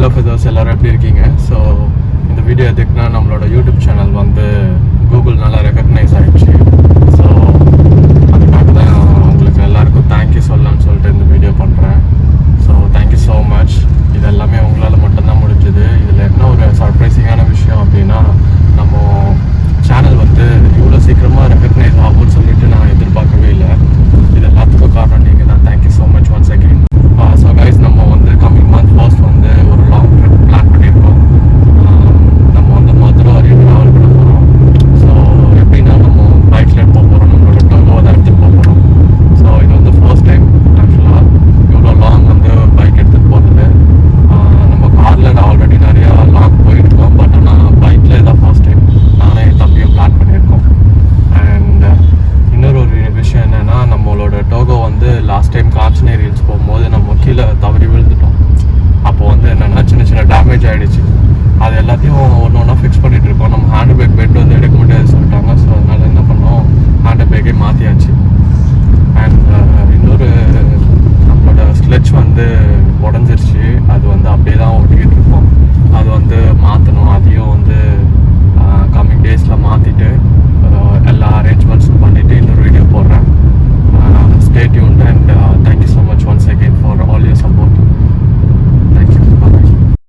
Hello feathers, எல்லோரும் எப்படி இருக்கீங்க? ஸோ இந்த வீடியோ எதுக்குன்னா, நம்மளோட யூடியூப் சேனல் வந்து கூகுள் நல்லா ரெக்கக்னைஸ் ஆகிடுச்சு. ஸோ அதுக்காக தான் உங்களுக்கு எல்லாருக்கும் தேங்க்யூ சொல்லலாம்னு சொல்லிட்டு இந்த வீடியோ பண்ணுறேன். So thank you so much. இது எல்லாமே உங்களால் மட்டும்தான் முடிஞ்சுது. இதில் என்ன ஒரு சர்ப்ரைசிங்கான விஷயம் அப்படின்னா, நம்ம சேனல் வந்து இவ்வளோ சீக்கிரமாக ரெக்கக்னைஸ் ஆகும்னு சொல்லிட்டு நான் எதிர்பார்க்கவே இல்லை. இது எல்லாத்துக்கும் காரணம் நீங்கள் தான். Thank you so much once again. So guys, நம்ம வந்து கம்மிங் மந்த் ஃபர்ஸ்ட் வந்து ஒரு லாங் ட்ரிப் பிளான் பண்ணியிருக்கோம். நம்ம வந்து மதுரை வரையும் ட்ராவல் பண்ண போகிறோம். ஸோ எப்படின்னா, நம்ம பைக்கில் போக போகிறோம், நம்மளோட டோகோவை தான் எடுத்துகிட்டு போக போகிறோம். ஸோ இது வந்து ஃபர்ஸ்ட் டைம் ஆக்சுவலாக இவ்வளோ லாங் வந்து பைக் எடுத்துகிட்டு போகிறது. நம்ம காரில் ஆல்ரெடி நிறையா லாங் போயிருக்கோம், பட் ஆனால் பைக்கில் தான் ஃபர்ஸ்ட் டைம் நானே தம்பியும் பிளான் பண்ணியிருக்கோம். அண்ட் இன்னொரு விஷயம் என்னென்னா, நம்மளோட டோகோ வந்து லாஸ்ட் டைம் காஞ்சனேரி ஹில்ஸ் போகும்போது நம்ம கீழே தவறி விழுந்துட்டோம். அப்போ வந்து என்னென்னா சின்ன சின்ன டேமேஜ் ஆகிடுச்சு. அது எல்லாத்தையும் ஒன்று ஒன்றா ஃபிக்ஸ் பண்ணிகிட்டு இருக்கோம். நம்ம ஹேண்ட் பேக் பெட் வந்து